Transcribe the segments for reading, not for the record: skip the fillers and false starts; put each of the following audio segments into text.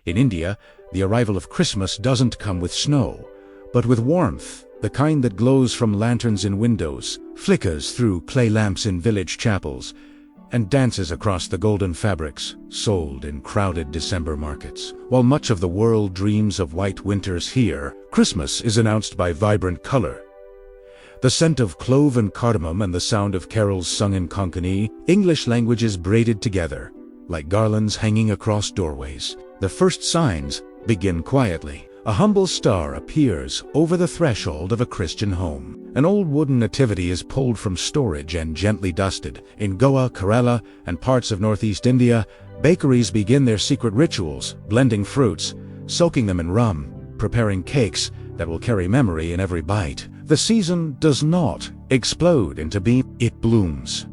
In India, the arrival of Christmas doesn't come with snow, but with warmth, the kind that glows from lanterns in windows, flickers through clay lamps in village chapels, and dances across the golden fabrics sold in crowded December markets. While much of the world dreams of white winters, here, Christmas is announced by vibrant color. The scent of clove and cardamom and the sound of carols sung in Konkani, English languages braided together, like garlands hanging across doorways. The first signs begin quietly. A humble star appears over the threshold of a Christian home. An old wooden nativity is pulled from storage and gently dusted. In Goa, Kerala, and parts of northeast India, bakeries begin their secret rituals, blending fruits, soaking them in rum, preparing cakes that will carry memory in every bite. The season does not explode into being, it blooms.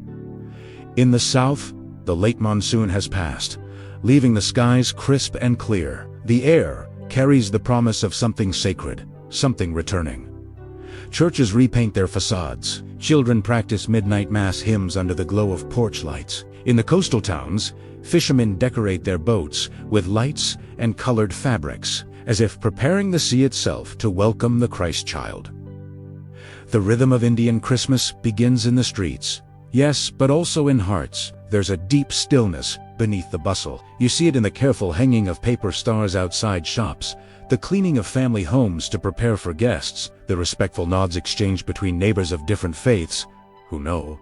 In the south, the late monsoon has passed, leaving the skies crisp and clear. The air carries the promise of something sacred, something returning. Churches repaint their facades. Children practice midnight mass hymns under the glow of porch lights. In the coastal towns, fishermen decorate their boats with lights and colored fabrics, as if preparing the sea itself to welcome the Christ child. The rhythm of Indian Christmas begins in the streets. Yes, but also in hearts. There's a deep stillness beneath the bustle. You see it in the careful hanging of paper stars outside shops, the cleaning of family homes to prepare for guests, the respectful nods exchanged between neighbors of different faiths who know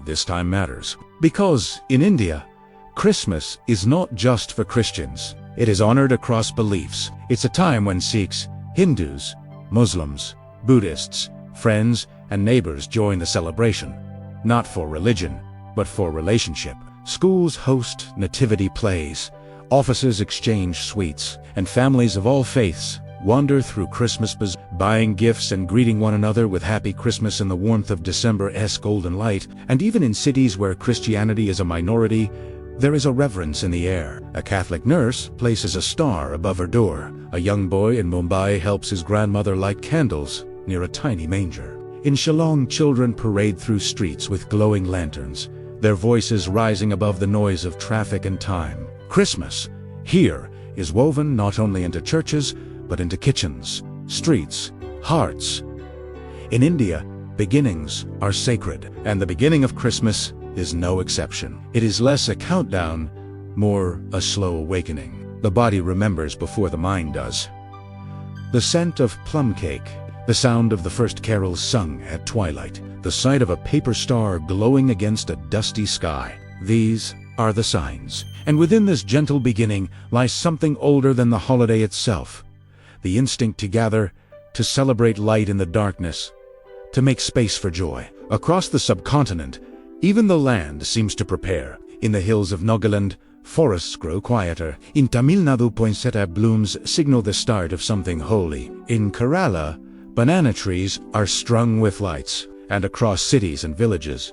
this time matters. Because in India, Christmas is not just for Christians. It is honored across beliefs. It's a time when Sikhs, Hindus, Muslims, Buddhists, friends, and neighbors join the celebration, not for religion, but for relationship. Schools host nativity plays, offices exchange sweets, and families of all faiths wander through Christmas bazaars, buying gifts and greeting one another with Happy Christmas in the warmth of December's golden light. And even in cities where Christianity is a minority, there is a reverence in the air. A Catholic nurse places a star above her door. A young boy in Mumbai helps his grandmother light candles near a tiny manger. In Shillong, children parade through streets with glowing lanterns, their voices rising above the noise of traffic and time. Christmas, here, is woven not only into churches, but into kitchens, streets, hearts. In India, beginnings are sacred, and the beginning of Christmas is no exception. It is less a countdown, more a slow awakening. The body remembers before the mind does. The scent of plum cake, the sound of the first carols sung at twilight, the sight of a paper star glowing against a dusty sky. These are the signs. And within this gentle beginning lies something older than the holiday itself. The instinct to gather, to celebrate light in the darkness, to make space for joy. Across the subcontinent, even the land seems to prepare. In the hills of Nagaland, forests grow quieter. In Tamil Nadu, poinsettia blooms signal the start of something holy. In Kerala, banana trees are strung with lights. And across cities and villages,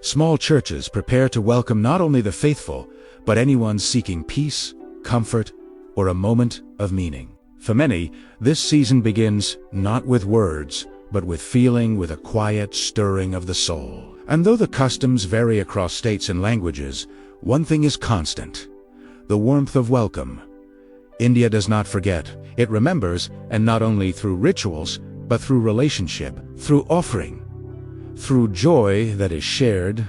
small churches prepare to welcome not only the faithful, but anyone seeking peace, comfort, or a moment of meaning. For many, this season begins not with words, but with feeling, with a quiet stirring of the soul. And though the customs vary across states and languages, one thing is constant: the warmth of welcome. India does not forget. It remembers, and not only through rituals, but through relationship, through offering, through joy that is shared,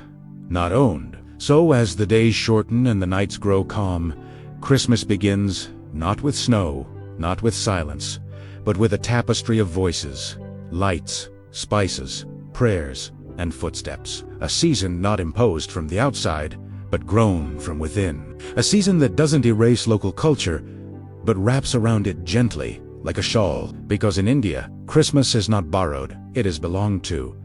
not owned. So as the days shorten and the nights grow calm, Christmas begins not with snow, not with silence, but with a tapestry of voices, lights, spices, prayers, and footsteps. A season not imposed from the outside, but grown from within. A season that doesn't erase local culture, but wraps around it gently, like a shawl. Because in India, Christmas is not borrowed, it is belonged to.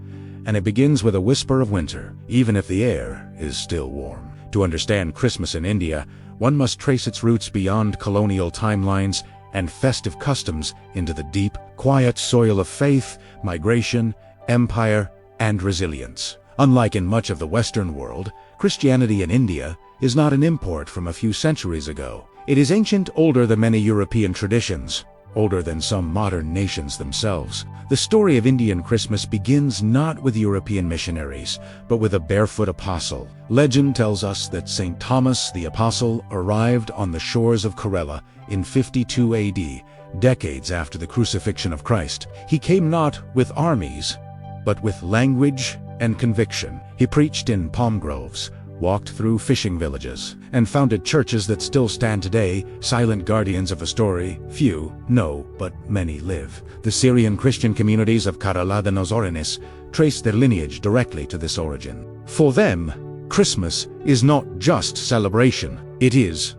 And it begins with a whisper of winter, even if the air is still warm. To understand Christmas in India, one must trace its roots beyond colonial timelines and festive customs into the deep, quiet soil of faith, migration, empire, and resilience. Unlike in much of the Western world, Christianity in India is not an import from a few centuries ago. It is ancient, older than many European traditions, older than some modern nations themselves. The story of Indian Christmas begins not with European missionaries, but with a barefoot apostle. Legend tells us that St. Thomas the Apostle arrived on the shores of Kerala in 52 AD, decades after the crucifixion of Christ. He came not with armies, but with language and conviction. He preached in palm groves, walked through fishing villages, and founded churches that still stand today, silent guardians of a story few know, but many live. The Syrian Christian communities of Kerala and Ozorinis trace their lineage directly to this origin. For them, Christmas is not just celebration, it is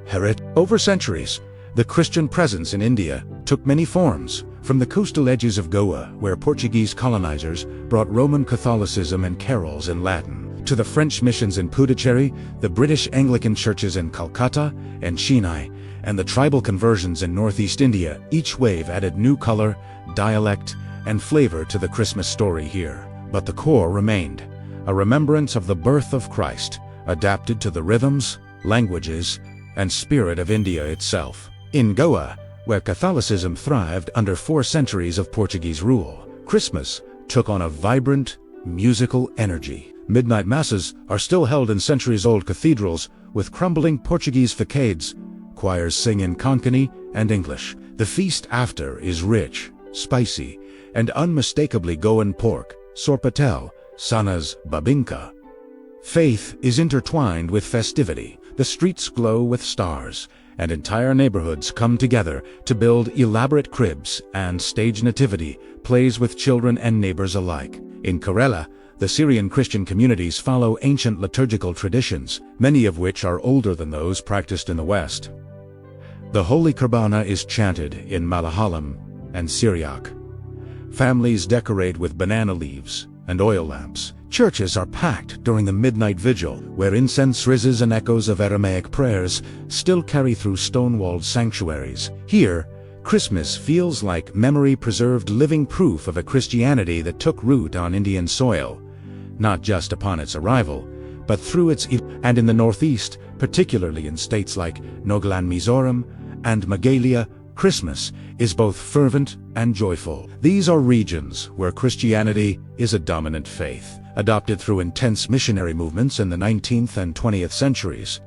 heritage. Over centuries, the Christian presence in India took many forms, from the coastal edges of Goa, where Portuguese colonizers brought Roman Catholicism and carols in Latin, to the French missions in Puducherry, the British Anglican churches in Calcutta and Chennai, and the tribal conversions in northeast India. Each wave added new color, dialect, and flavor to the Christmas story here. But the core remained, a remembrance of the birth of Christ, adapted to the rhythms, languages, and spirit of India itself. In Goa, where Catholicism thrived under 4 centuries of Portuguese rule, Christmas took on a vibrant, musical energy. Midnight masses are still held in centuries-old cathedrals with crumbling Portuguese facades. Choirs sing in Konkani and English. The feast after is rich, spicy, and unmistakably Goan pork, sorpatel, sanas, babinka. Faith is intertwined with festivity. The streets glow with stars, and entire neighborhoods come together to build elaborate cribs and stage nativity plays with children and neighbors alike. In Kerala, the Syrian Christian communities follow ancient liturgical traditions, many of which are older than those practiced in the West. The Holy Kurbana is chanted in Malayalam and Syriac. Families decorate with banana leaves and oil lamps. Churches are packed during the midnight vigil, where incense rises and echoes of Aramaic prayers still carry through stone-walled sanctuaries. Here, Christmas feels like memory-preserved living proof of a Christianity that took root on Indian soil, not just upon its arrival, but through its and in the Northeast, particularly in states like Nagaland, Mizoram, and Meghalaya, Christmas is both fervent and joyful. These are regions where Christianity is a dominant faith, adopted through intense missionary movements in the 19th and 20th centuries.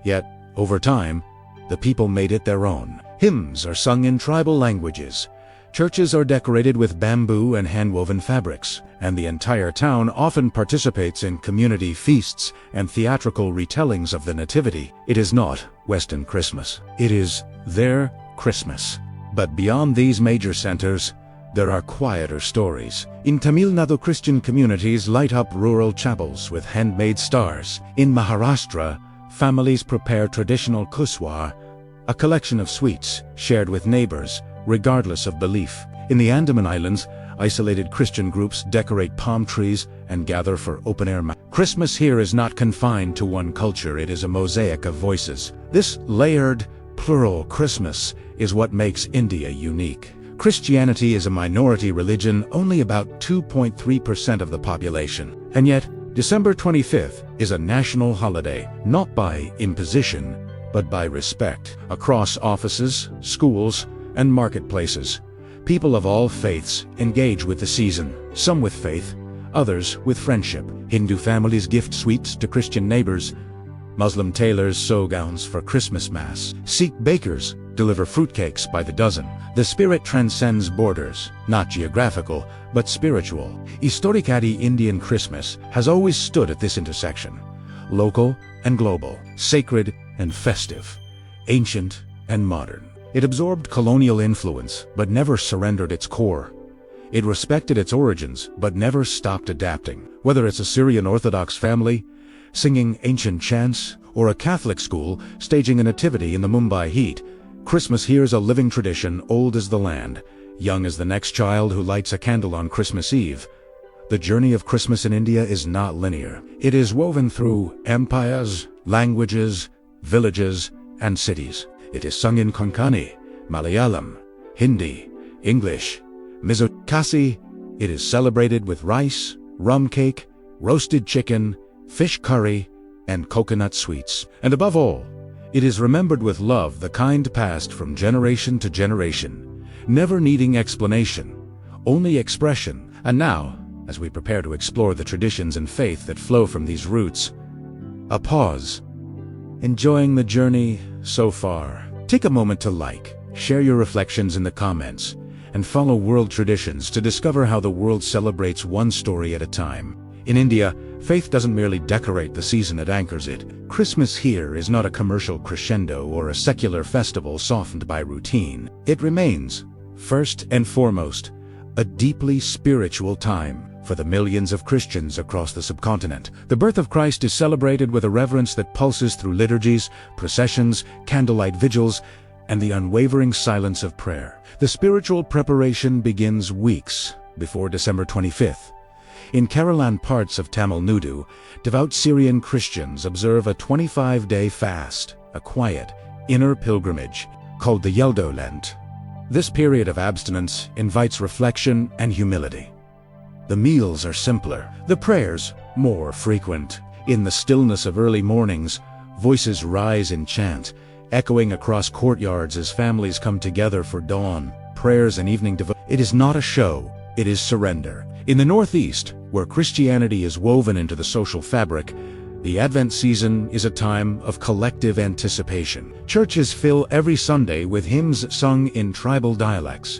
Yet, over time, the people made it their own. Hymns are sung in tribal languages. Churches are decorated with bamboo and hand-woven fabrics, and the entire town often participates in community feasts and theatrical retellings of the Nativity. It is not Western Christmas. It is their Christmas. But beyond these major centers, there are quieter stories. In Tamil Nadu, Christian communities light up rural chapels with handmade stars. In Maharashtra, families prepare traditional kuswa, a collection of sweets shared with neighbors, regardless of belief. In the Andaman Islands, isolated Christian groups decorate palm trees and gather for open-air mass. Christmas here is not confined to one culture, it is a mosaic of voices. This layered, plural Christmas is what makes India unique. Christianity is a minority religion, only about 2.3% of the population. And yet, December 25th is a national holiday, not by imposition, but by respect. Across offices, schools, and marketplaces, people of all faiths engage with the season, some with faith, others with friendship. Hindu families gift sweets to Christian neighbors. Muslim tailors sew gowns for Christmas Mass. Sikh bakers deliver fruitcakes by the dozen. The spirit transcends borders, not geographical, but spiritual. Historically, Indian Christmas has always stood at this intersection, local and global, sacred and festive, ancient and modern. It absorbed colonial influence, but never surrendered its core. It respected its origins, but never stopped adapting. Whether it's a Syrian Orthodox family singing ancient chants, or a Catholic school staging a nativity in the Mumbai heat, Christmas here is a living tradition, old as the land, young as the next child who lights a candle on Christmas Eve. The journey of Christmas in India is not linear. It is woven through empires, languages, villages, and cities. It is sung in Konkani, Malayalam, Hindi, English, Mizo-Kasi. It is celebrated with rice, rum cake, roasted chicken, fish curry, and coconut sweets. And above all, it is remembered with love, the kind passed from generation to generation, never needing explanation, only expression. And now, as we prepare to explore the traditions and faith that flow from these roots, a pause, enjoying the journey so far. Take a moment to like, share your reflections in the comments, and follow world traditions to discover how the world celebrates one story at a time. In India, faith doesn't merely decorate the season, it anchors it. Christmas here is not a commercial crescendo or a secular festival softened by routine. It remains, first and foremost, a deeply spiritual time for the millions of Christians across the subcontinent. The birth of Christ is celebrated with a reverence that pulses through liturgies, processions, candlelight vigils, and the unwavering silence of prayer. The spiritual preparation begins weeks before December 25th. In Keralan parts of Tamil Nadu, devout Syrian Christians observe a 25-day fast, a quiet, inner pilgrimage called the Yeldo Lent. This period of abstinence invites reflection and humility. The meals are simpler, the prayers more frequent. In the stillness of early mornings, voices rise in chant, echoing across courtyards as families come together for dawn, prayers and evening devotion. It is not a show, it is surrender. In the Northeast, where Christianity is woven into the social fabric, the Advent season is a time of collective anticipation. Churches fill every Sunday with hymns sung in tribal dialects.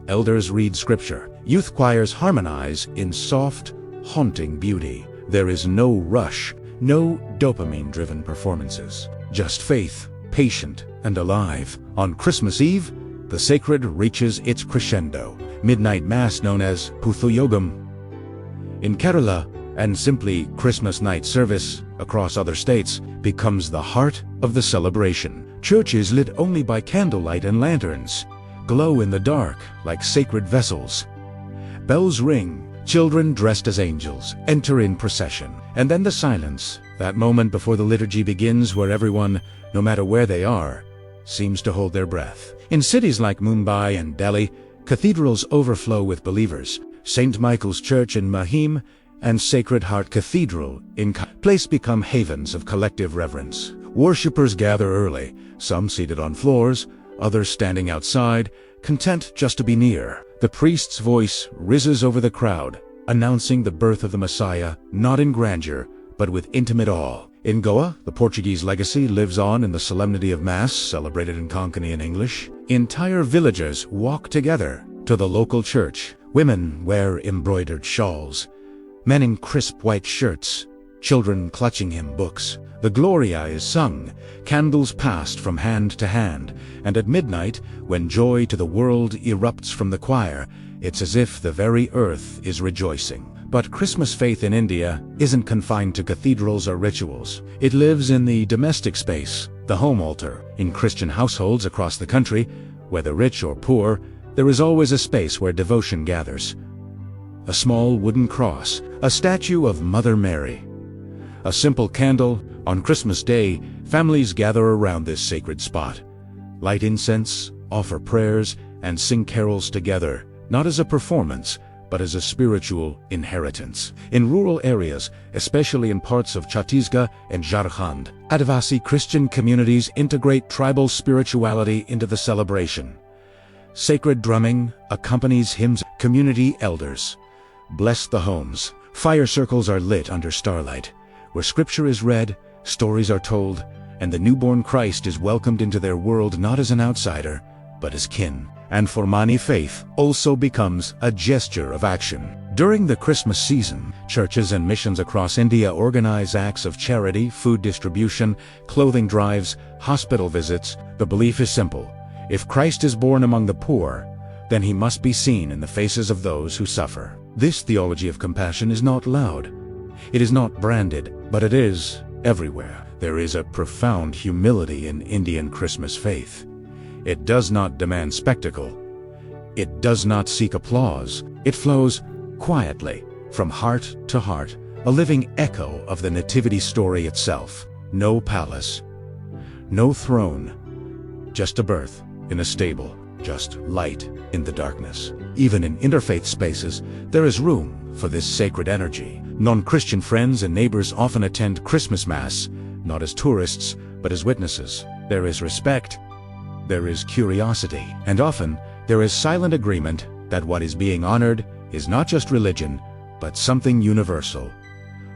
Elders read scripture. Youth choirs harmonize in soft, haunting beauty. There is no rush, no dopamine-driven performances. Just faith, patient and alive. On Christmas Eve, the sacred reaches its crescendo. Midnight Mass known as Puthuyogam in Kerala, and simply Christmas night service across other states, becomes the heart of the celebration. Churches lit only by candlelight and lanterns glow in the dark like sacred vessels. Bells ring, children dressed as angels enter in procession. And then the silence, that moment before the liturgy begins where everyone, no matter where they are, seems to hold their breath. In cities like Mumbai and Delhi, cathedrals overflow with believers. St. Michael's Church in Mahim and Sacred Heart Cathedral in place become havens of collective reverence. Worshippers gather early, some seated on floors, others standing outside, content just to be near. The priest's voice rises over the crowd, announcing the birth of the Messiah, not in grandeur, but with intimate awe. In Goa, the Portuguese legacy lives on in the solemnity of Mass, celebrated in Konkani and English. Entire villages walk together to the local church. Women wear embroidered shawls, men in crisp white shirts, children clutching hymn books. The Gloria is sung, candles passed from hand to hand, and at midnight, when joy to the world erupts from the choir, it's as if the very earth is rejoicing. But Christmas faith in India isn't confined to cathedrals or rituals. It lives in the domestic space, the home altar. In Christian households across the country, whether rich or poor, there is always a space where devotion gathers. A small wooden cross, a statue of Mother Mary, a simple candle. On Christmas Day, families gather around this sacred spot, light incense, offer prayers, and sing carols together, not as a performance, but as a spiritual inheritance. In rural areas, especially in parts of Chhattisgarh and Jharkhand, Adivasi Christian communities integrate tribal spirituality into the celebration. Sacred drumming accompanies hymns. Community elders bless the homes. Fire circles are lit under starlight, where scripture is read, stories are told, and the newborn Christ is welcomed into their world not as an outsider, but as kin. And for many, faith also becomes a gesture of action. During the Christmas season, churches and missions across India organize acts of charity, food distribution, clothing drives, hospital visits. The belief is simple: if Christ is born among the poor, then he must be seen in the faces of those who suffer. This theology of compassion is not loud. It is not branded, but it is everywhere. There is a profound humility in Indian Christmas faith. It does not demand spectacle. It does not seek applause. It flows quietly, from heart to heart, a living echo of the nativity story itself. No palace, no throne, just a birth in a stable, just light in the darkness. Even in interfaith spaces, there is room for this sacred energy. Non-Christian friends and neighbors often attend Christmas Mass, not as tourists, but as witnesses. There is respect, there is curiosity, and often there is silent agreement that what is being honored is not just religion, but something universal: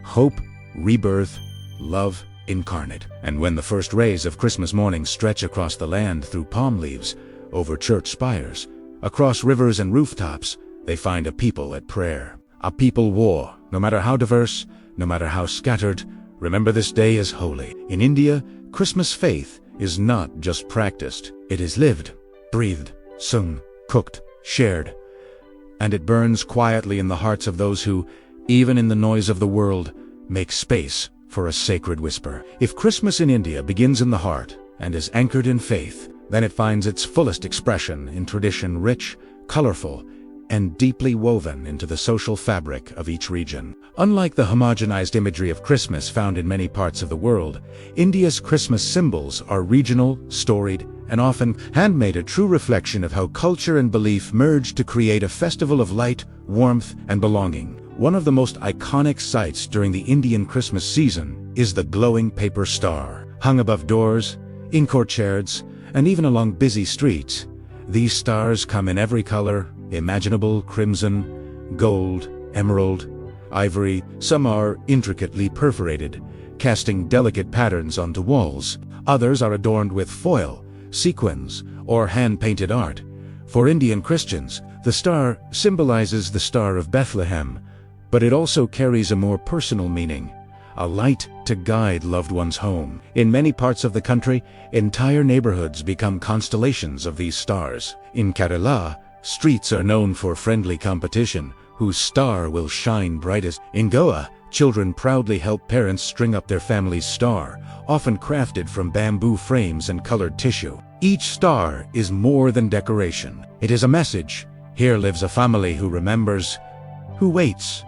hope, rebirth, love, incarnate. And when the first rays of Christmas morning stretch across the land through palm leaves, over church spires, across rivers and rooftops, they find a people at prayer. A people war, no matter how diverse, no matter how scattered, remember this day is holy. In India, Christmas faith is not just practiced, it is lived, breathed, sung, cooked, shared. And it burns quietly in the hearts of those who, even in the noise of the world, make space for a sacred whisper. If Christmas in India begins in the heart and is anchored in faith, then it finds its fullest expression in tradition rich, colorful, and deeply woven into the social fabric of each region. Unlike the homogenized imagery of Christmas found in many parts of the world, India's Christmas symbols are regional, storied, and often handmade, a true reflection of how culture and belief merge to create a festival of light, warmth, and belonging. One of the most iconic sights during the Indian Christmas season is the glowing paper star. Hung above doors, in courtyards, and even along busy streets, these stars come in every color imaginable: crimson, gold, emerald, ivory. Some are intricately perforated, casting delicate patterns onto walls. Others are adorned with foil, sequins, or hand-painted art. For Indian Christians, the star symbolizes the Star of Bethlehem, but it also carries a more personal meaning, a light to guide loved ones home. In many parts of the country, entire neighborhoods become constellations of these stars. In Kerala, streets are known for friendly competition, whose star will shine brightest. In Goa, children proudly help parents string up their family's star, often crafted from bamboo frames and colored tissue. Each star is more than decoration. It is a message. Here lives a family who remembers, who waits,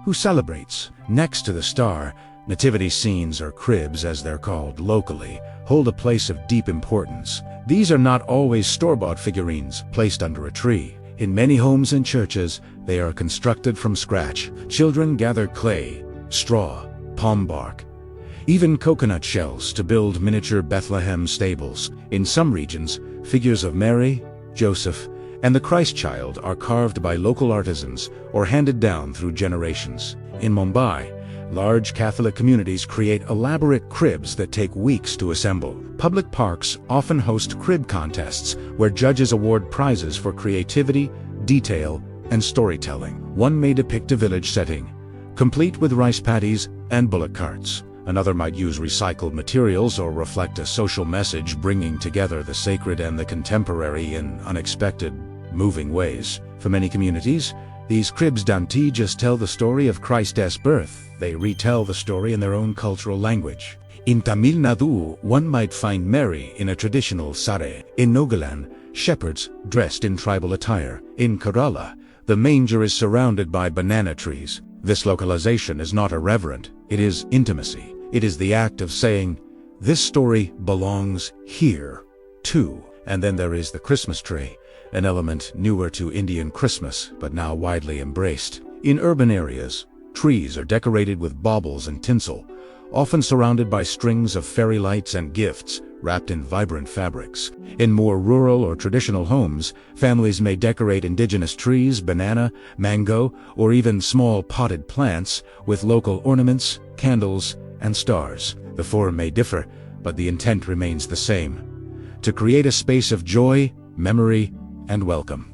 who celebrates. Next to the star, nativity scenes, or cribs as they're called locally, hold a place of deep importance. These are not always store-bought figurines placed under a tree. In many homes and churches, they are constructed from scratch. Children gather clay, straw, palm bark, even coconut shells to build miniature Bethlehem stables. In some regions, figures of Mary, Joseph, and the Christ child are carved by local artisans or handed down through generations. In Mumbai, large Catholic communities create elaborate cribs that take weeks to assemble. Public parks often host crib contests where judges award prizes for creativity, detail, and storytelling. One may depict a village setting, complete with rice paddies and bullock carts. Another might use recycled materials or reflect a social message, bringing together the sacred and the contemporary in unexpected, moving ways. For many communities, these cribs don't just tell the story of Christ's birth, they retell the story in their own cultural language. In Tamil Nadu, one might find Mary in a traditional sari. In Nagaland, shepherds dressed in tribal attire. In Kerala, the manger is surrounded by banana trees. This localization is not irreverent, it is intimacy. It is the act of saying, this story belongs here, too. And then there is the Christmas tree, an element newer to Indian Christmas, but now widely embraced. In urban areas, trees are decorated with baubles and tinsel, often surrounded by strings of fairy lights and gifts wrapped in vibrant fabrics. In more rural or traditional homes, families may decorate indigenous trees, banana, mango, or even small potted plants with local ornaments, candles, and stars. The form may differ, but the intent remains the same: to create a space of joy, memory, and welcome.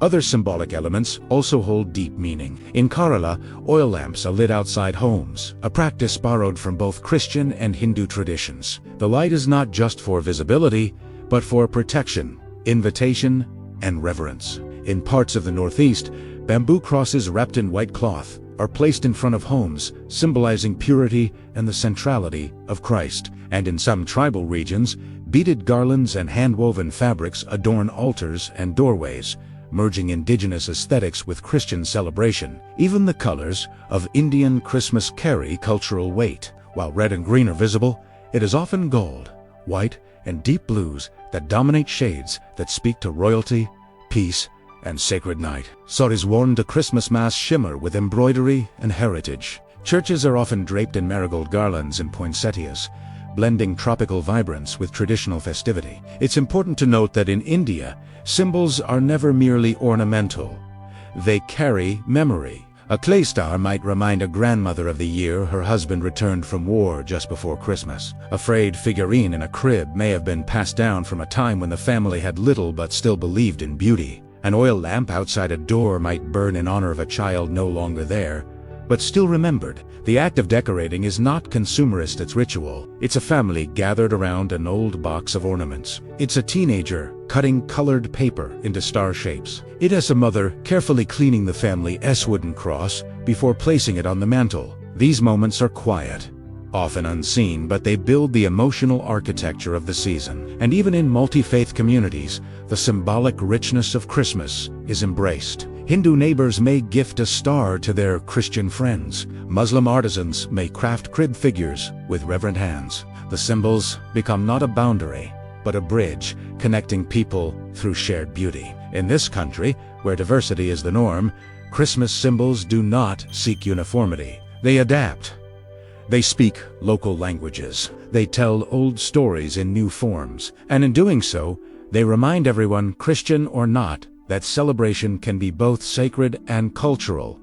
Other symbolic elements also hold deep meaning. In Kerala, oil lamps are lit outside homes, a practice borrowed from both Christian and Hindu traditions. The light is not just for visibility, but for protection, invitation, and reverence. In parts of the Northeast, bamboo crosses wrapped in white cloth are placed in front of homes, symbolizing purity and the centrality of Christ. And in some tribal regions, beaded garlands and hand-woven fabrics adorn altars and doorways, merging indigenous aesthetics with Christian celebration. Even the colors of Indian Christmas carry cultural weight. While red and green are visible, it is often gold, white, and deep blues that dominate shades that speak to royalty, peace, and sacred night. Saris worn to Christmas Mass shimmer with embroidery and heritage. Churches are often draped in marigold garlands and poinsettias, blending tropical vibrance with traditional festivity. It's important to note that in India, symbols are never merely ornamental. They carry memory. A clay star might remind a grandmother of the year her husband returned from war just before Christmas. A frayed figurine in a crib may have been passed down from a time when the family had little but still believed in beauty. An oil lamp outside a door might burn in honor of a child no longer there, but still remembered. The act of decorating is not consumerist, it's ritual. It's a family gathered around an old box of ornaments. It's a teenager cutting colored paper into star shapes. It is a mother carefully cleaning the family's wooden cross before placing it on the mantle. These moments are quiet, often unseen, but they build the emotional architecture of the season. And even in multi-faith communities, the symbolic richness of Christmas is embraced. Hindu neighbors may gift a star to their Christian friends. Muslim artisans may craft crib figures with reverent hands. The symbols become not a boundary, but a bridge connecting people through shared beauty. In this country, where diversity is the norm, Christmas symbols do not seek uniformity. They adapt. They speak local languages. They tell old stories in new forms. And in doing so, they remind everyone, Christian or not, that celebration can be both sacred and cultural,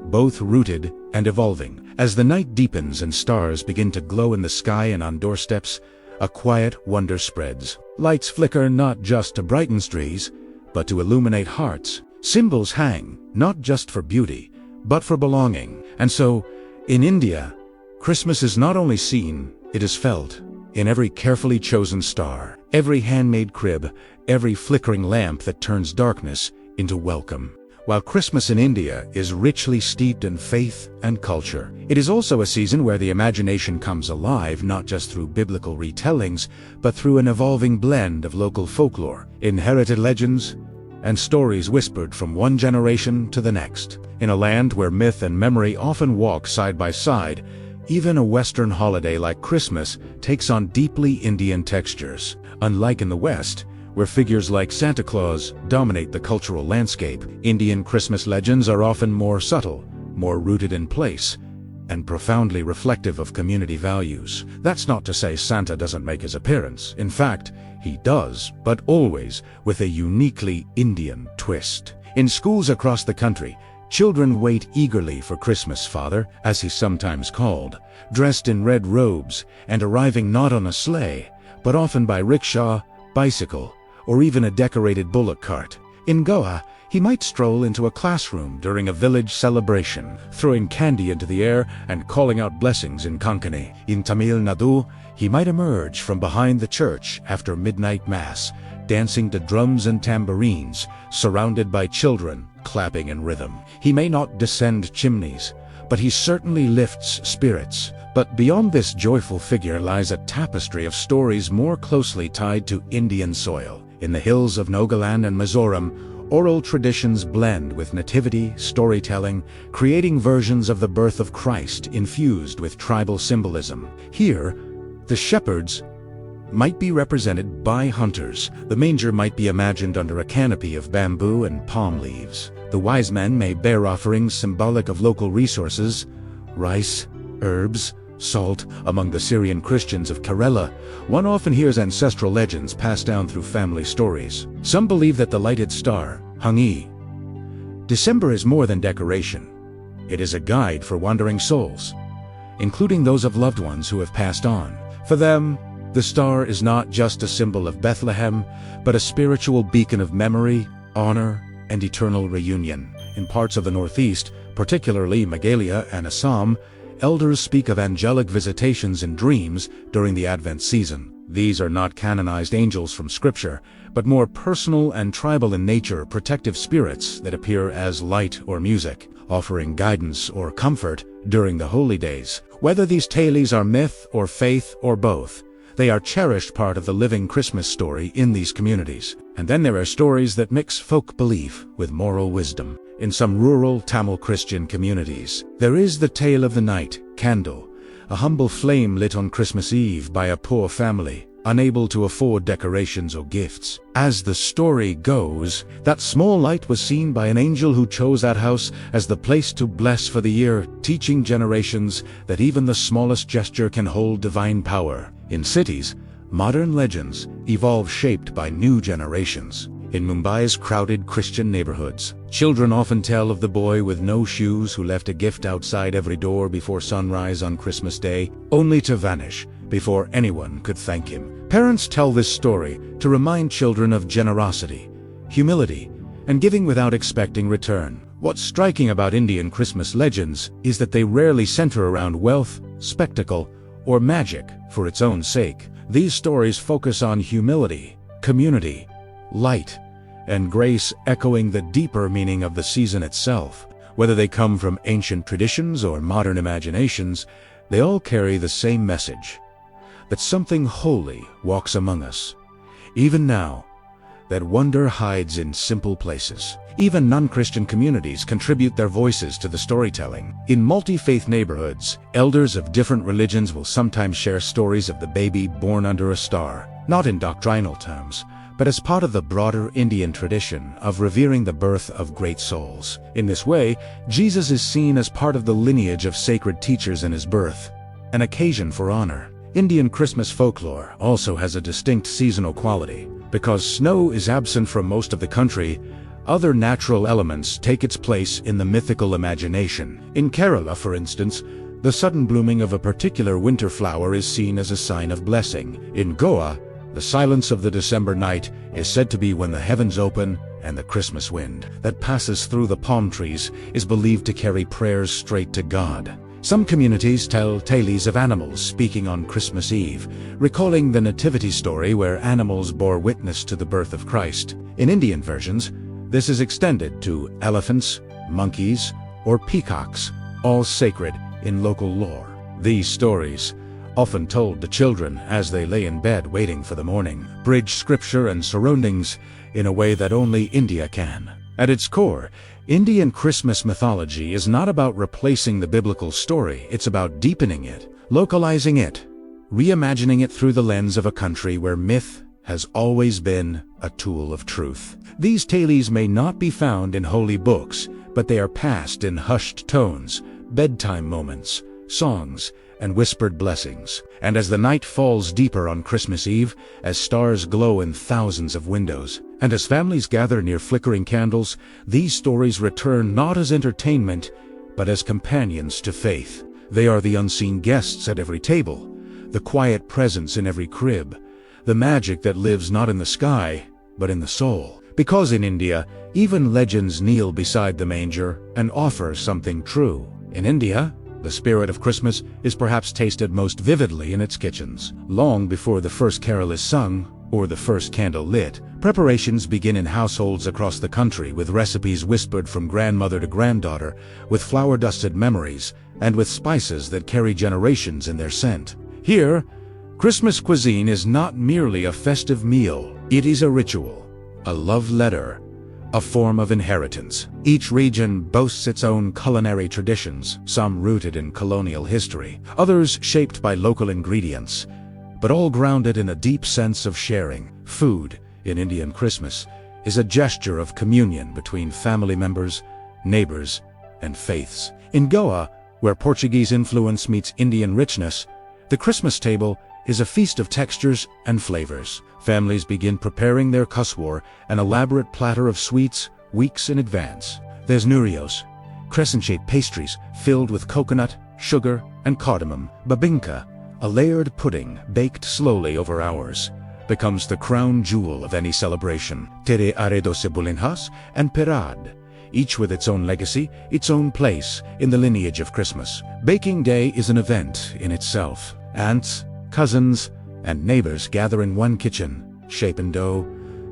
both rooted and evolving. As the night deepens and stars begin to glow in the sky and on doorsteps, a quiet wonder spreads. Lights flicker not just to brighten trees, but to illuminate hearts. Symbols hang, not just for beauty, but for belonging. And so, in India, Christmas is not only seen, it is felt. In every carefully chosen star, every handmade crib, every flickering lamp that turns darkness into welcome. While Christmas in India is richly steeped in faith and culture, it is also a season where the imagination comes alive, not just through biblical retellings, but through an evolving blend of local folklore, inherited legends, and stories whispered from one generation to the next. In a land where myth and memory often walk side by side, even a Western holiday like Christmas takes on deeply Indian textures. Unlike in the West, where figures like Santa Claus dominate the cultural landscape, Indian Christmas legends are often more subtle, more rooted in place, and profoundly reflective of community values. That's not to say Santa doesn't make his appearance. In fact, he does, but always with a uniquely Indian twist. In schools across the country, children wait eagerly for Christmas Father, as he's sometimes called, dressed in red robes and arriving not on a sleigh, but often by rickshaw, bicycle, or even a decorated bullock cart. In Goa, he might stroll into a classroom during a village celebration, throwing candy into the air and calling out blessings in Konkani. In Tamil Nadu, he might emerge from behind the church after midnight mass, dancing to drums and tambourines, surrounded by children clapping in rhythm. He may not descend chimneys, but he certainly lifts spirits. But beyond this joyful figure lies a tapestry of stories more closely tied to Indian soil. In the hills of Nagaland and Mizoram, oral traditions blend with nativity storytelling, creating versions of the birth of Christ infused with tribal symbolism. Here, the shepherds might be represented by hunters. The manger might be imagined under a canopy of bamboo and palm leaves. The wise men may bear offerings symbolic of local resources, rice, herbs, salt. Among the Syrian Christians of Kerala, one often hears ancestral legends passed down through family stories. Some believe that the lighted star, Hangi, December is more than decoration. It is a guide for wandering souls, including those of loved ones who have passed on. For them, the star is not just a symbol of Bethlehem, but a spiritual beacon of memory, honor, and eternal reunion. In parts of the Northeast, particularly Meghalaya and Assam, elders speak of angelic visitations in dreams during the Advent season. These are not canonized angels from Scripture, but more personal and tribal in nature, protective spirits that appear as light or music, offering guidance or comfort during the holy days. Whether these tales are myth or faith or both, they are cherished part of the living Christmas story in these communities. And then there are stories that mix folk belief with moral wisdom. In some rural Tamil Christian communities, there is the tale of the night candle, a humble flame lit on Christmas Eve by a poor family, unable to afford decorations or gifts. As the story goes, that small light was seen by an angel who chose that house as the place to bless for the year, teaching generations that even the smallest gesture can hold divine power. In cities, modern legends evolve shaped by new generations. In Mumbai's crowded Christian neighborhoods, children often tell of the boy with no shoes who left a gift outside every door before sunrise on Christmas Day, only to vanish before anyone could thank him. Parents tell this story to remind children of generosity, humility, and giving without expecting return. What's striking about Indian Christmas legends is that they rarely center around wealth, spectacle, or magic for its own sake. These stories focus on humility, community, light, and grace, echoing the deeper meaning of the season itself. Whether they come from ancient traditions or modern imaginations, they all carry the same message: that something holy walks among us. Even now, that wonder hides in simple places. Even non-Christian communities contribute their voices to the storytelling. In multi-faith neighborhoods, elders of different religions will sometimes share stories of the baby born under a star, not in doctrinal terms, but as part of the broader Indian tradition of revering the birth of great souls. In this way, Jesus is seen as part of the lineage of sacred teachers in his birth, an occasion for honor. Indian Christmas folklore also has a distinct seasonal quality. Because snow is absent from most of the country, other natural elements take its place in the mythical imagination. In Kerala, for instance, the sudden blooming of a particular winter flower is seen as a sign of blessing. In Goa, the silence of the December night is said to be when the heavens open, and the Christmas wind that passes through the palm trees is believed to carry prayers straight to God. Some communities tell tales of animals speaking on Christmas Eve, recalling the nativity story where animals bore witness to the birth of Christ. In Indian versions, this is extended to elephants, monkeys, or peacocks, all sacred in local lore. These stories, often told to children as they lay in bed waiting for the morning, bridge scripture and surroundings in a way that only India can. At its core, Indian Christmas mythology is not about replacing the biblical story, it's about deepening it, localizing it, reimagining it through the lens of a country where myth has always been a tool of truth. These tales may not be found in holy books, but they are passed in hushed tones, bedtime moments, songs, and whispered blessings. And as the night falls deeper on Christmas Eve, as stars glow in thousands of windows, and as families gather near flickering candles, these stories return not as entertainment, but as companions to faith. They are the unseen guests at every table, the quiet presence in every crib, the magic that lives not in the sky, but in the soul. Because in India, even legends kneel beside the manger and offer something true. In India, the spirit of Christmas is perhaps tasted most vividly in its kitchens. Long before the first carol is sung, or the first candle lit, preparations begin in households across the country, with recipes whispered from grandmother to granddaughter, with flour-dusted memories, and with spices that carry generations in their scent. Here, Christmas cuisine is not merely a festive meal, it is a ritual, a love letter, a form of inheritance. Each region boasts its own culinary traditions, some rooted in colonial history, others shaped by local ingredients, but all grounded in a deep sense of sharing. Food, in Indian Christmas, is a gesture of communion between family members, neighbors, and faiths. In Goa, where Portuguese influence meets Indian richness, the Christmas table is a feast of textures and flavors. Families begin preparing their kuswar, an elaborate platter of sweets, weeks in advance. There's nurios, crescent-shaped pastries filled with coconut, sugar, and cardamom. Babinka, a layered pudding baked slowly over hours, becomes the crown jewel of any celebration. Tere aredo sebulinhas and perad, each with its own legacy, its own place in the lineage of Christmas. Baking day is an event in itself. Aunts, cousins, and neighbors gather in one kitchen, shaping dough,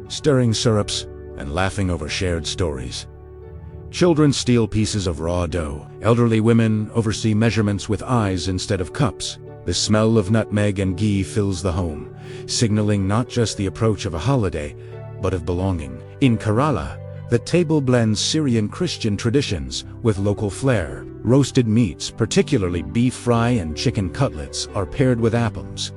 stirring syrups, and laughing over shared stories. Children steal pieces of raw dough. Elderly women oversee measurements with eyes instead of cups. The smell of nutmeg and ghee fills the home, signaling not just the approach of a holiday, but of belonging. In Kerala, the table blends Syrian Christian traditions with local flair. Roasted meats, particularly beef fry and chicken cutlets, are paired with appams.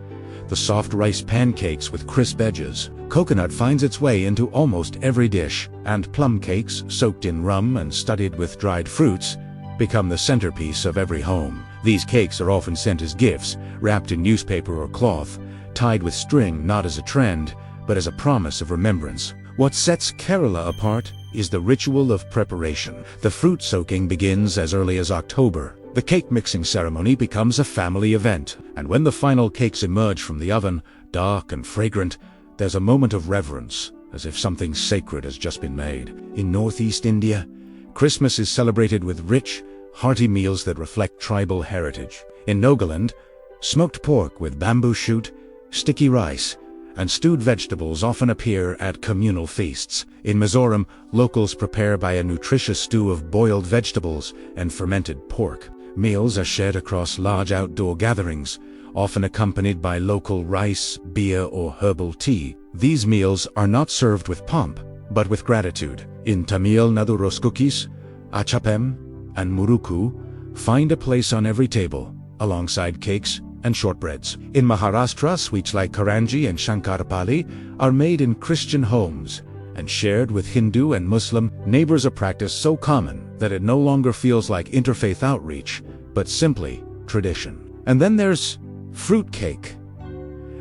The soft rice pancakes with crisp edges. Coconut finds its way into almost every dish, and plum cakes, soaked in rum and studded with dried fruits, become the centerpiece of every home. These cakes are often sent as gifts, wrapped in newspaper or cloth, tied with string not as a trend, but as a promise of remembrance. What sets Kerala apart is the ritual of preparation. The fruit soaking begins as early as October. The cake mixing ceremony becomes a family event, and when the final cakes emerge from the oven, dark and fragrant, there's a moment of reverence, as if something sacred has just been made. In Northeast India, Christmas is celebrated with rich, hearty meals that reflect tribal heritage. In Nagaland, smoked pork with bamboo shoot, sticky rice, and stewed vegetables often appear at communal feasts. In Mizoram, locals prepare by a nutritious stew of boiled vegetables and fermented pork. Meals are shared across large outdoor gatherings, often accompanied by local rice, beer, or herbal tea. These meals are not served with pomp, but with gratitude. In Tamil Nadu, cookies, achapam, and muruku find a place on every table, alongside cakes and shortbreads. In Maharashtra, sweets like karanji and shankarapali are made in Christian homes and shared with Hindu and Muslim neighbors. A practice so common that it no longer feels like interfaith outreach, but simply tradition. And then there's fruit cake,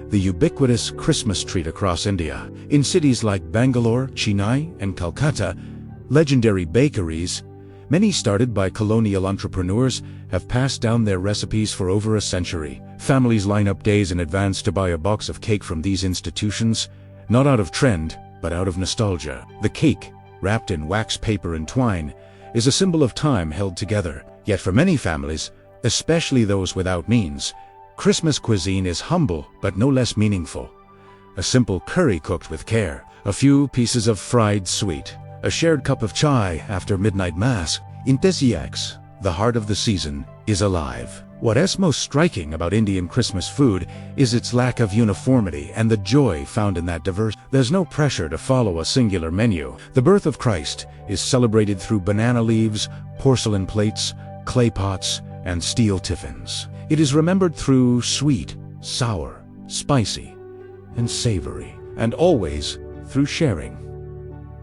the ubiquitous Christmas treat across India. In cities like Bangalore, Chennai, and Calcutta, legendary bakeries, many started by colonial entrepreneurs, have passed down their recipes for over a century. Families line up days in advance to buy a box of cake from these institutions, not out of trend, but out of nostalgia. The cake, wrapped in wax paper and twine, is a symbol of time held together. Yet for many families, especially those without means, Christmas cuisine is humble but no less meaningful. A simple curry cooked with care, a few pieces of fried sweet, a shared cup of chai after midnight mass. In Tesiax, the heart of the season is alive. What is most striking about Indian Christmas food is its lack of uniformity and the joy found in that diversity. There's no pressure to follow a singular menu. The birth of Christ is celebrated through banana leaves, porcelain plates, clay pots, and steel tiffins. It is remembered through sweet, sour, spicy, and savory, and always through sharing.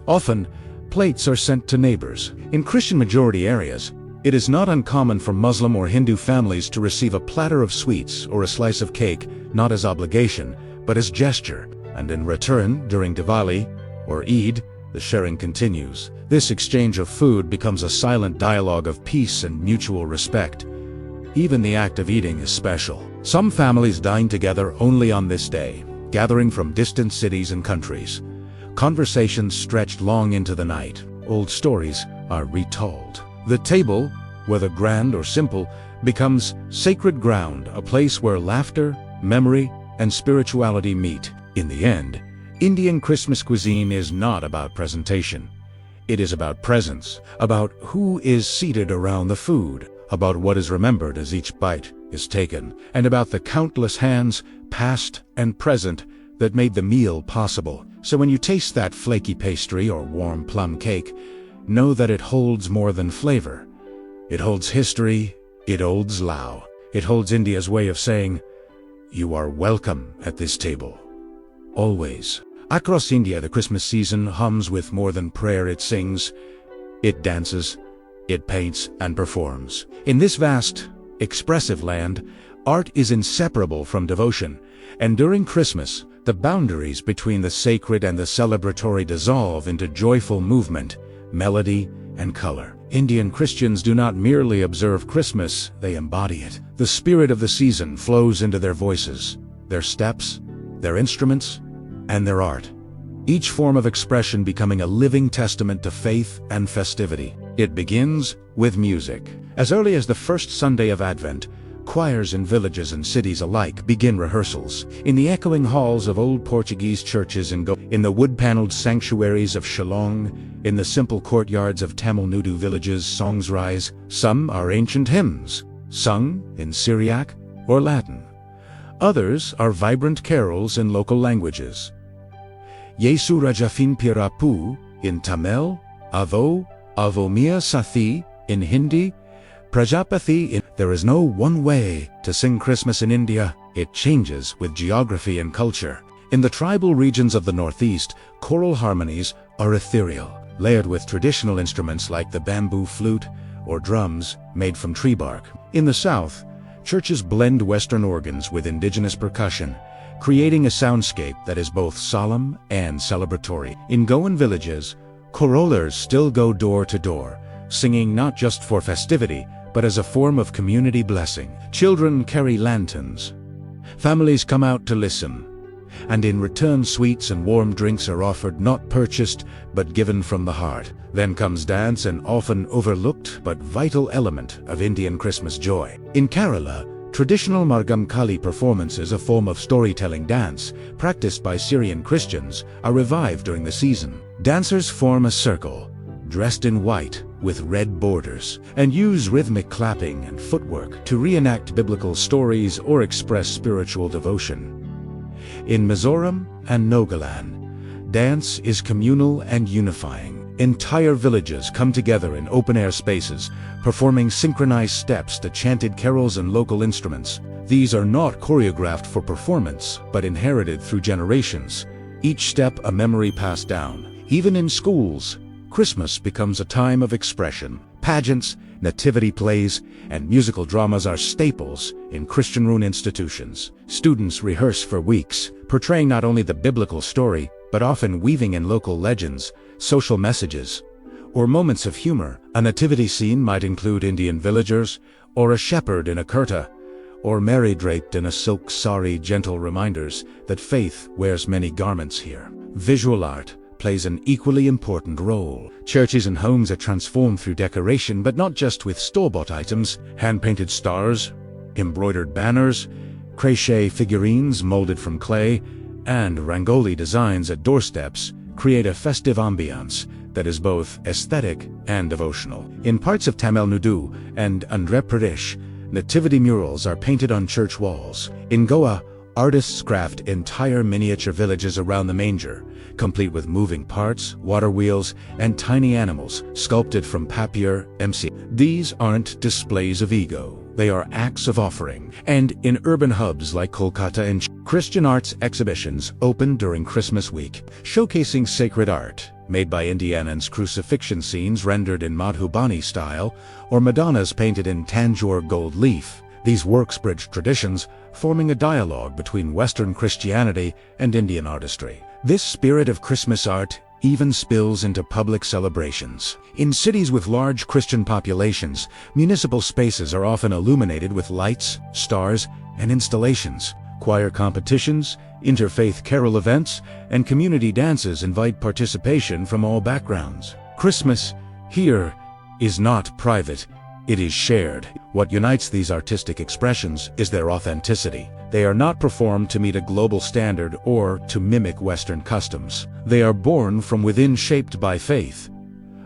Often, plates are sent to neighbors. In Christian-majority areas, it is not uncommon for Muslim or Hindu families to receive a platter of sweets or a slice of cake, not as obligation, but as gesture, and in return, during Diwali or Eid, the sharing continues. This exchange of food becomes a silent dialogue of peace and mutual respect. Even the act of eating is special. Some families dine together only on this day, gathering from distant cities and countries. Conversations stretched long into the night. Old stories are retold. The table, whether grand or simple, becomes sacred ground, a place where laughter, memory, and spirituality meet. In the end, Indian Christmas cuisine is not about presentation. It is about presence, about who is seated around the food, about what is remembered as each bite is taken, and about the countless hands, past and present, that made the meal possible. So when you taste that flaky pastry or warm plum cake, know that it holds more than flavor. It holds history, it holds Lao. It holds India's way of saying, "You are welcome at this table." Always. Across India, the Christmas season hums with more than prayer. It sings, it dances, it paints and performs. In this vast, expressive land, art is inseparable from devotion, and during Christmas, the boundaries between the sacred and the celebratory dissolve into joyful movement, melody, and color. Indian Christians do not merely observe Christmas, they embody it. The spirit of the season flows into their voices, their steps, their instruments, and their art. Each form of expression becoming a living testament to faith and festivity. It begins with music. As early as the first Sunday of Advent, choirs in villages and cities alike begin rehearsals. In the echoing halls of old Portuguese churches in the wood-paneled sanctuaries of Shillong, in the simple courtyards of Tamil Nadu villages, songs rise. Some are ancient hymns, sung in Syriac or Latin. Others are vibrant carols in local languages. Yesu Rajafin Pirapu in Tamil, Avo Mia Sathi in Hindi, Prajapati in... There is no one way to sing Christmas in India. It changes with geography and culture. In the tribal regions of the Northeast, choral harmonies are ethereal, layered with traditional instruments like the bamboo flute or drums made from tree bark. In the South, churches blend Western organs with indigenous percussion, creating a soundscape that is both solemn and celebratory. In Goan villages, carolers still go door to door, singing not just for festivity, but as a form of community blessing. Children carry lanterns. Families come out to listen, and in return sweets and warm drinks are offered, not purchased, but given from the heart. Then comes dance, an often overlooked but vital element of Indian Christmas joy. In Kerala, traditional Margam Kali performances, a form of storytelling dance practiced by Syrian Christians, are revived during the season. Dancers form a circle, dressed in white with red borders, and use rhythmic clapping and footwork to reenact biblical stories or express spiritual devotion. In Mizoram and Nagaland, dance is communal and unifying. Entire villages come together in open-air spaces, performing synchronized steps to chanted carols and local instruments. These are not choreographed for performance, but inherited through generations, each step a memory passed down. Even in schools, Christmas becomes a time of expression. Pageants, nativity plays, and musical dramas are staples in Christian rune institutions. Students rehearse for weeks, portraying not only the biblical story, but often weaving in local legends, social messages, or moments of humor. A nativity scene might include Indian villagers, or a shepherd in a kurta, or Mary draped in a silk sari, gentle reminders that faith wears many garments here. Visual art plays an equally important role. Churches and homes are transformed through decoration, but not just with store-bought items. Hand-painted stars, embroidered banners, crochet figurines molded from clay, and rangoli designs at doorsteps create a festive ambiance that is both aesthetic and devotional. In parts of Tamil Nadu and Andhra Pradesh, nativity murals are painted on church walls. In Goa, artists craft entire miniature villages around the manger, complete with moving parts, water wheels, and tiny animals sculpted from papier MC. These aren't displays of ego. They are acts of offering. And in urban hubs like Kolkata and Christian arts exhibitions open during Christmas week, showcasing sacred art made by Indians, crucifixion scenes rendered in Madhubani style, or Madonnas painted in Tanjore gold leaf. These works bridge traditions, forming a dialogue between Western Christianity and Indian artistry. This spirit of Christmas art even spills into public celebrations. In cities with large Christian populations, municipal spaces are often illuminated with lights, stars, and installations. Choir competitions, interfaith carol events, and community dances invite participation from all backgrounds. Christmas here is not private, it is shared. What unites these artistic expressions is their authenticity. They are not performed to meet a global standard or to mimic Western customs. They are born from within, shaped by faith,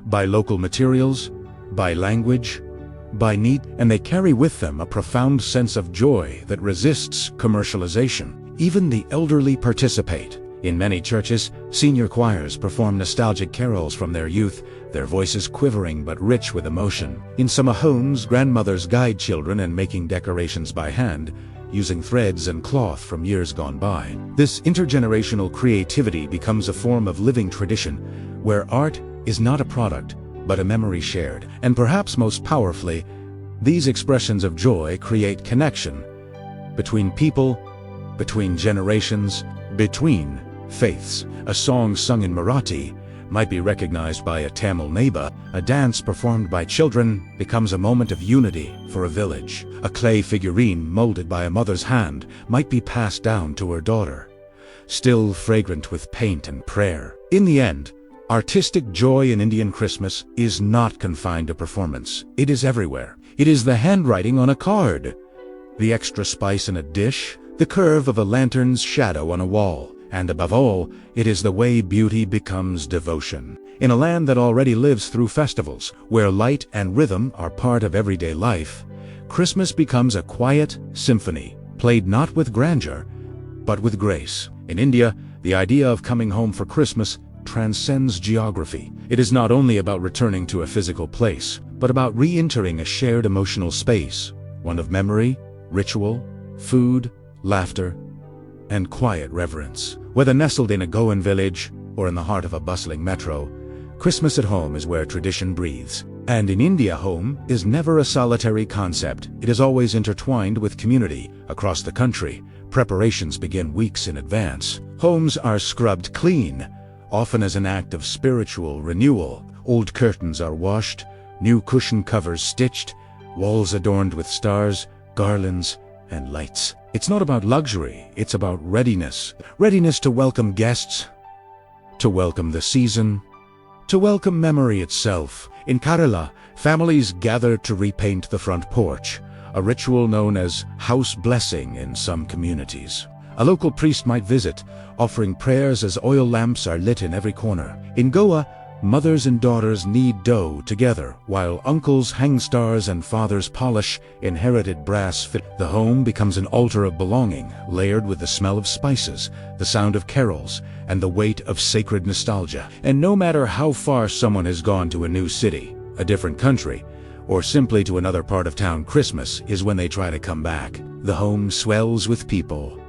by local materials, by language, by need, and they carry with them a profound sense of joy that resists commercialization. Even the elderly participate. In many churches, senior choirs perform nostalgic carols from their youth, their voices quivering but rich with emotion. In some homes, grandmothers guide children in making decorations by hand, using threads and cloth from years gone by. This intergenerational creativity becomes a form of living tradition, where art is not a product, but a memory shared. And perhaps most powerfully, these expressions of joy create connection between people, between generations, between faiths. A song sung in Marathi might be recognized by a Tamil neighbor. A dance performed by children becomes a moment of unity for a village. A clay figurine molded by a mother's hand might be passed down to her daughter, still fragrant with paint and prayer. In the end, artistic joy in Indian Christmas is not confined to performance. It is everywhere. It is the handwriting on a card, the extra spice in a dish, the curve of a lantern's shadow on a wall, and above all, it is the way beauty becomes devotion. In a land that already lives through festivals, where light and rhythm are part of everyday life, Christmas becomes a quiet symphony, played not with grandeur, but with grace. In India, the idea of coming home for Christmas transcends geography. It is not only about returning to a physical place, but about re-entering a shared emotional space, one of memory, ritual, food, laughter, and quiet reverence. Whether nestled in a Goan village or in the heart of a bustling metro, Christmas at home is where tradition breathes. And in India, home is never a solitary concept. It is always intertwined with community across the country, Preparations begin weeks in advance. Homes are scrubbed clean, often as an act of spiritual renewal. Old curtains are washed, new cushion covers stitched, walls adorned with stars, garlands, and lights. It's not about luxury, it's about readiness. Readiness to welcome guests, to welcome the season, to welcome memory itself. In Kerala, families gather to repaint the front porch, a ritual known as house blessing in some communities. A local priest might visit, offering prayers as oil lamps are lit in every corner. In Goa, mothers and daughters knead dough together, while uncles hang stars and fathers polish inherited brass. The home becomes an altar of belonging, layered with the smell of spices, the sound of carols, and the weight of sacred nostalgia. And no matter how far someone has gone to a new city, a different country, or simply to another part of town, Christmas is when they try to come back. The home swells with people.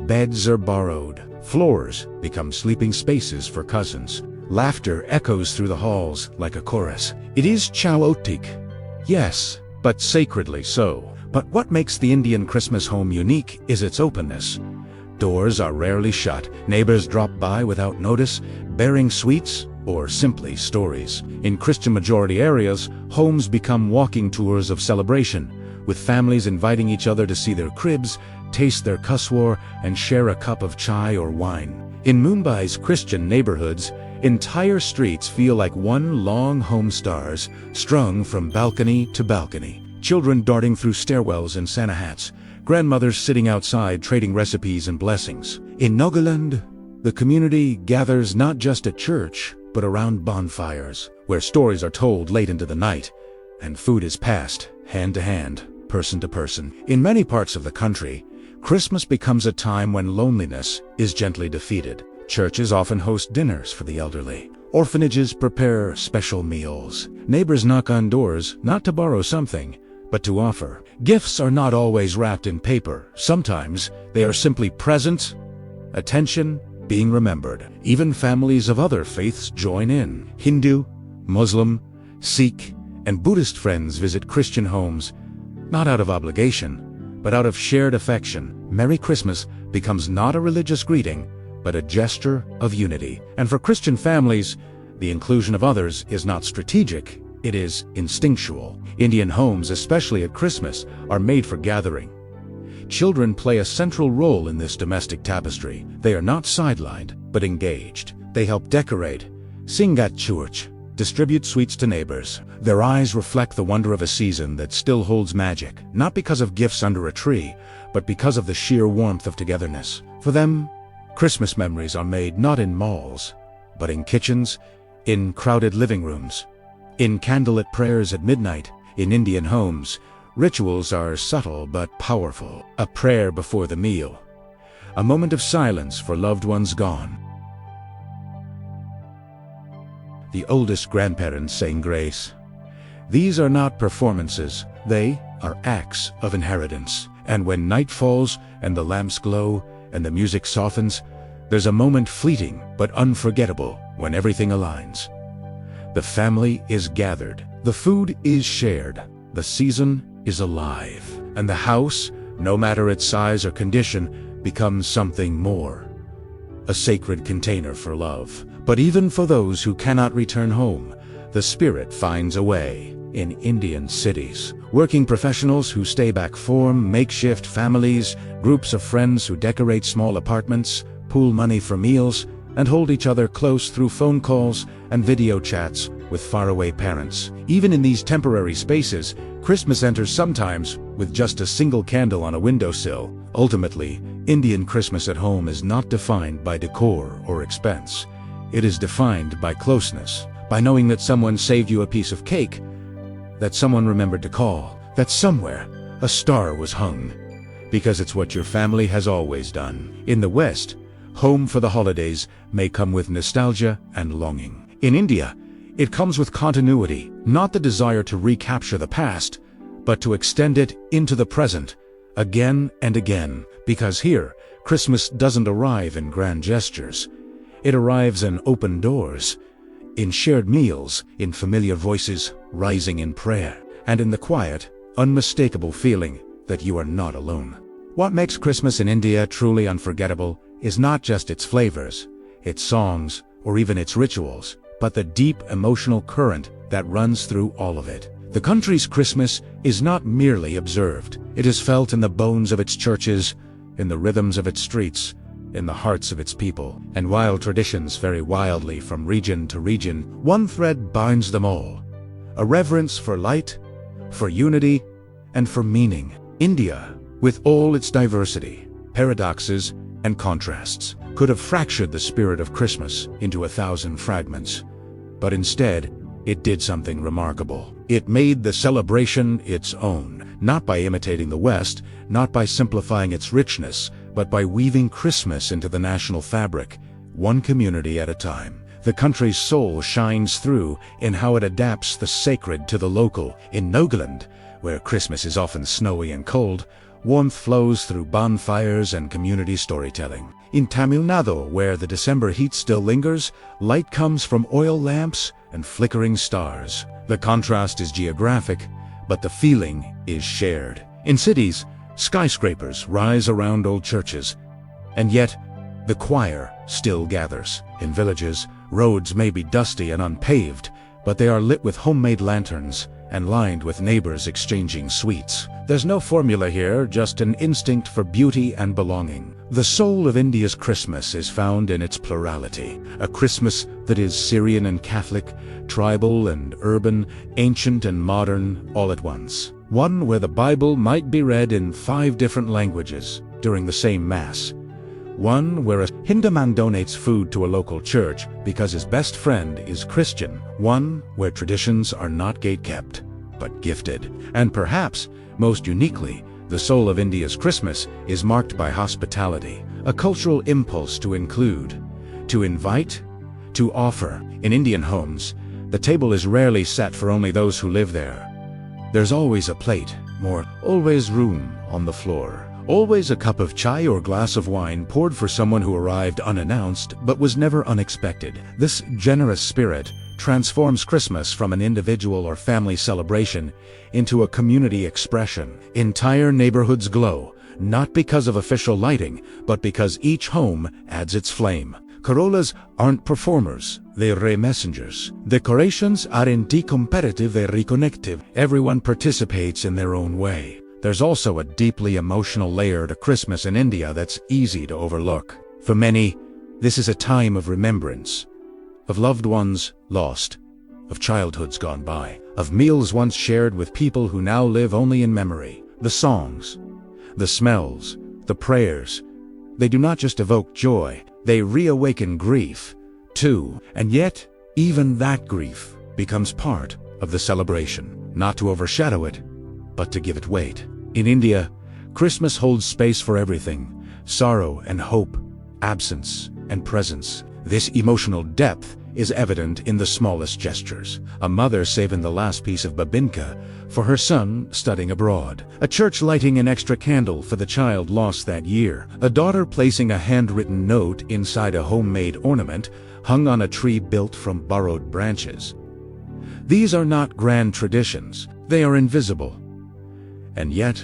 Beds are borrowed. Floors become sleeping spaces for cousins. Laughter echoes through the halls like a chorus. It is chaotic, yes, but sacredly so. But what makes the Indian Christmas home unique is its openness. Doors are rarely shut. Neighbors drop by without notice, bearing sweets or simply stories. In Christian-majority areas, homes become walking tours of celebration, with families inviting each other to see their cribs, taste their kaswar, and share a cup of chai or wine. In Mumbai's Christian neighborhoods, entire streets feel like one long home stars, strung from balcony to balcony. Children darting through stairwells in Santa hats, grandmothers sitting outside trading recipes and blessings. In Nagaland, the community gathers not just at church, but around bonfires, where stories are told late into the night, and food is passed hand to hand, person to person. In many parts of the country, Christmas becomes a time when loneliness is gently defeated. Churches often host dinners for the elderly. Orphanages prepare special meals. Neighbors knock on doors, not to borrow something, but to offer. Gifts are not always wrapped in paper. Sometimes they are simply presents, attention, being remembered. Even families of other faiths join in. Hindu, Muslim, Sikh, and Buddhist friends visit Christian homes, not out of obligation, but out of shared affection. Merry Christmas becomes not a religious greeting, but a gesture of unity. And for Christian families, the inclusion of others is not strategic, it is instinctual. Indian homes, especially at Christmas, are made for gathering. Children play a central role in this domestic tapestry. They are not sidelined, but engaged. They help decorate, sing at church, distribute sweets to neighbors. Their eyes reflect the wonder of a season that still holds magic, not because of gifts under a tree, but because of the sheer warmth of togetherness. For them, Christmas memories are made not in malls, but in kitchens, in crowded living rooms, in candlelit prayers at midnight. In Indian homes, rituals are subtle but powerful. A prayer before the meal, a moment of silence for loved ones gone. The oldest grandparents saying grace. These are not performances, they are acts of inheritance. And when night falls and the lamps glow and the music softens, there's a moment fleeting but unforgettable when everything aligns. The family is gathered, the food is shared, the season is alive, and the house, no matter its size or condition, becomes something more. A sacred container for love. But even for those who cannot return home, the spirit finds a way. In Indian cities, working professionals who stay back form makeshift families, groups of friends who decorate small apartments, pool money for meals, and hold each other close through phone calls and video chats with faraway parents. Even in these temporary spaces, Christmas enters sometimes with just a single candle on a windowsill. Ultimately, Indian Christmas at home is not defined by decor or expense. It is defined by closeness, by knowing that someone saved you a piece of cake, that someone remembered to call, that somewhere a star was hung, because it's what your family has always done. In the West, home for the holidays may come with nostalgia and longing. In India, it comes with continuity, not the desire to recapture the past, but to extend it into the present, again and again, because here, Christmas doesn't arrive in grand gestures. It arrives in open doors, in shared meals, in familiar voices rising in prayer, and in the quiet, unmistakable feeling that you are not alone. What makes Christmas in India truly unforgettable is not just its flavors, its songs, or even its rituals, but the deep emotional current that runs through all of it. The country's Christmas is not merely observed. It is felt in the bones of its churches, in the rhythms of its streets, in the hearts of its people. And while traditions vary wildly from region to region, one thread binds them all: a reverence for light, for unity, and for meaning. India, with all its diversity, paradoxes, and contrasts, could have fractured the spirit of Christmas into 1,000 fragments. But instead, it did something remarkable. It made the celebration its own, not by imitating the West, not by simplifying its richness, but by weaving Christmas into the national fabric, one community at a time. The country's soul shines through in how it adapts the sacred to the local. In Nagaland, where Christmas is often snowy and cold, warmth flows through bonfires and community storytelling. In Tamil Nadu, where the December heat still lingers, light comes from oil lamps and flickering stars. The contrast is geographic, but the feeling is shared. In cities, skyscrapers rise around old churches, and yet the choir still gathers. In villages, roads may be dusty and unpaved, but they are lit with homemade lanterns and lined with neighbors exchanging sweets. There's no formula here, just an instinct for beauty and belonging. The soul of India's Christmas is found in its plurality, a Christmas that is Syrian and Catholic, tribal and urban, ancient and modern, all at once. One where the Bible might be read in 5 different languages during the same Mass. One where a Hindu man donates food to a local church because his best friend is Christian. One where traditions are not gate-kept, but gifted. And perhaps, most uniquely, the soul of India's Christmas is marked by hospitality, a cultural impulse to include, to invite, to offer. In Indian homes, the table is rarely set for only those who live there. There's always a plate, always room on the floor. Always a cup of chai or glass of wine poured for someone who arrived unannounced but was never unexpected. This generous spirit transforms Christmas from an individual or family celebration into a community expression. Entire neighborhoods glow, not because of official lighting, but because each home adds its flame. Corollas aren't performers, they're messengers. Decorations aren't competitive, they're reconnective. Everyone participates in their own way. There's also a deeply emotional layer to Christmas in India that's easy to overlook. For many, this is a time of remembrance, of loved ones lost, of childhoods gone by, of meals once shared with people who now live only in memory. The songs, the smells, the prayers, they do not just evoke joy, they reawaken grief, too. And yet, even that grief becomes part of the celebration, not to overshadow it, but to give it weight. In India, Christmas holds space for everything: sorrow and hope, absence and presence. This emotional depth is evident in the smallest gestures. A mother saving the last piece of babinka for her son studying abroad. A church lighting an extra candle for the child lost that year. A daughter placing a handwritten note inside a homemade ornament hung on a tree built from borrowed branches. These are not grand traditions. They are invisible. And yet,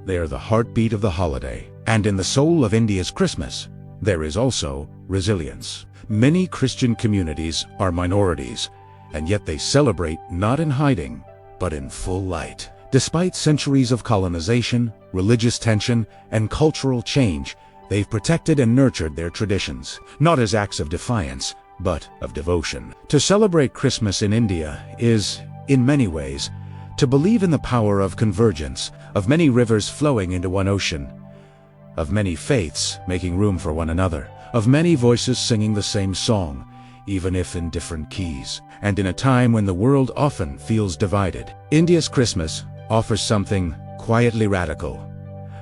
they are the heartbeat of the holiday. And in the soul of India's Christmas, there is also resilience. Many Christian communities are minorities, and yet they celebrate not in hiding, but in full light. Despite centuries of colonization, religious tension, and cultural change, they've protected and nurtured their traditions, not as acts of defiance, but of devotion. To celebrate Christmas in India is, in many ways, to believe in the power of convergence, of many rivers flowing into one ocean, of many faiths making room for one another, of many voices singing the same song, even if in different keys. And in a time when the world often feels divided, India's Christmas offers something quietly radical: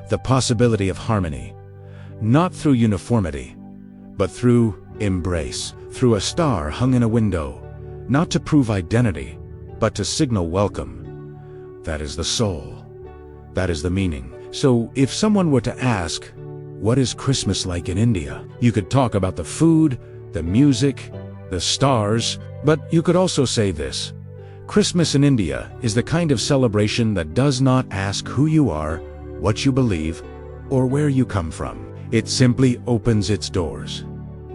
the possibility of harmony, not through uniformity, but through embrace, through a star hung in a window, not to prove identity, but to signal welcome. That is the soul. That is the meaning. So if someone were to ask, what is Christmas like in India? You could talk about the food, the music, the stars, but you could also say this: Christmas in India is the kind of celebration that does not ask who you are, what you believe, or where you come from. It simply opens its doors.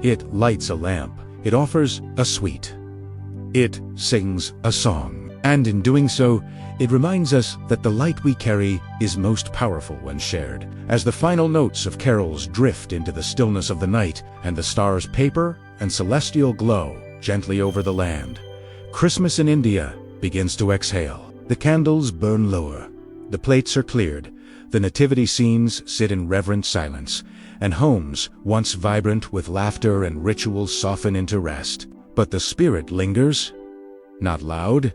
It lights a lamp. It offers a sweet. It sings a song. And in doing so, it reminds us that the light we carry is most powerful when shared. As the final notes of carols drift into the stillness of the night and the stars paper and celestial glow gently over the land, Christmas in India begins to exhale. The candles burn lower. The plates are cleared. The nativity scenes sit in reverent silence, and homes, once vibrant with laughter and ritual, soften into rest. But the spirit lingers, not loud,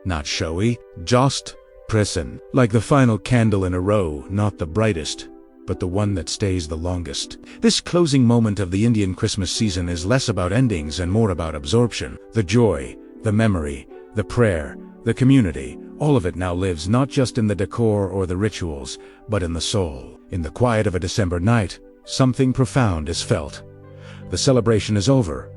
not showy, just present, like the final candle in a row, not the brightest, but the one that stays the longest. This closing moment of the Indian Christmas season is less about endings and more about absorption. The joy, the memory, the prayer, the community, all of it now lives not just in the decor or the rituals, but in the soul. In the quiet of a December night, something profound is felt. The celebration is over,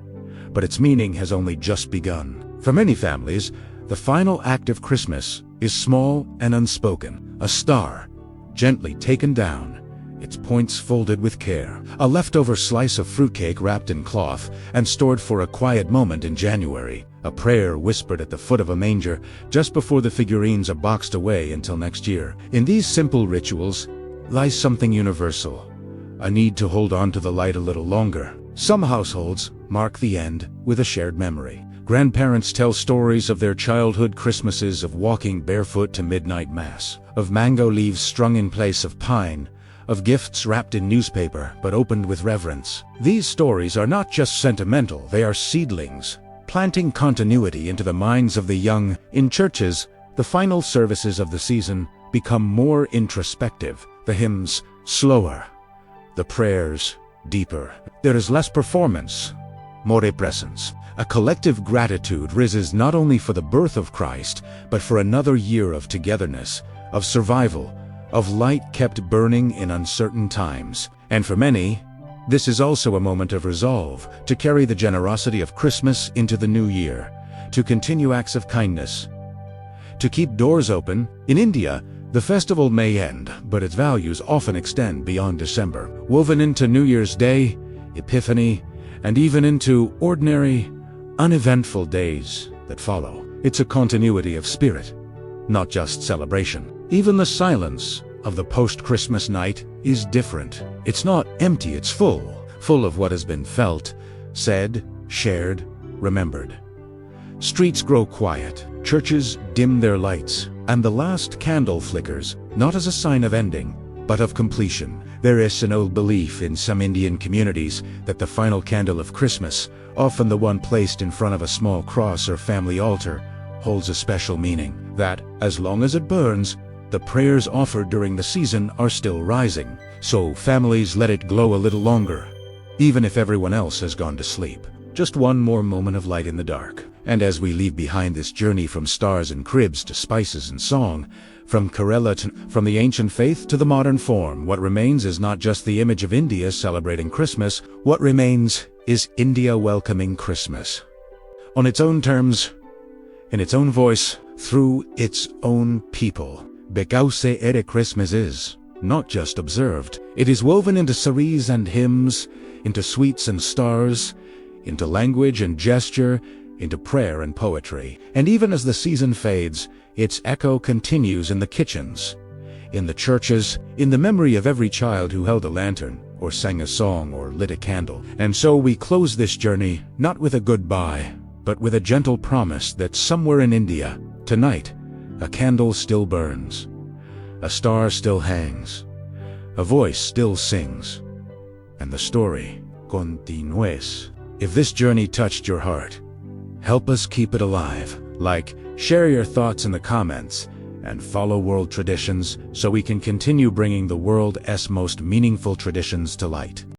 but its meaning has only just begun. For many families, the final act of Christmas is small and unspoken. A star, gently taken down, its points folded with care. A leftover slice of fruitcake wrapped in cloth and stored for a quiet moment in January. A prayer whispered at the foot of a manger just before the figurines are boxed away until next year. In these simple rituals lies something universal, a need to hold on to the light a little longer. Some households mark the end with a shared memory. Grandparents tell stories of their childhood Christmases, of walking barefoot to midnight mass, of mango leaves strung in place of pine, of gifts wrapped in newspaper but opened with reverence. These stories are not just sentimental, they are seedlings, planting continuity into the minds of the young. In churches, the final services of the season become more introspective, the hymns slower, the prayers deeper. There is less performance, more presence. A collective gratitude rises not only for the birth of Christ, but for another year of togetherness, of survival, of light kept burning in uncertain times. And for many, this is also a moment of resolve to carry the generosity of Christmas into the new year, to continue acts of kindness, to keep doors open. In India, the festival may end, but its values often extend beyond December, woven into New Year's Day, Epiphany, and even into ordinary, uneventful days that follow. It's a continuity of spirit, not just celebration. Even the silence of the post-Christmas night is different. It's not empty, it's full of what has been felt, said, shared, remembered. Streets grow quiet, churches dim their lights, and the last candle flickers, not as a sign of ending, but of completion. There is an old belief in some Indian communities that the final candle of Christmas, often the one placed in front of a small cross or family altar, holds a special meaning. That, as long as it burns, the prayers offered during the season are still rising. So families let it glow a little longer, even if everyone else has gone to sleep. Just one more moment of light in the dark. And as we leave behind this journey from stars and cribs to spices and song, from the ancient faith to the modern form, what remains is not just the image of India celebrating Christmas. What remains is India welcoming Christmas. On its own terms, in its own voice, through its own people. Because Christmas is not just observed, it is woven into saris and hymns, into sweets and stars, into language and gesture, into prayer and poetry. And even as the season fades, its echo continues in the kitchens, in the churches, in the memory of every child who held a lantern, or sang a song, or lit a candle. And so we close this journey, not with a goodbye, but with a gentle promise that somewhere in India, tonight, a candle still burns, a star still hangs, a voice still sings, and the story continues. If this journey touched your heart, help us keep it alive. Like, share your thoughts in the comments, and follow World Traditions so we can continue bringing the world's most meaningful traditions to light.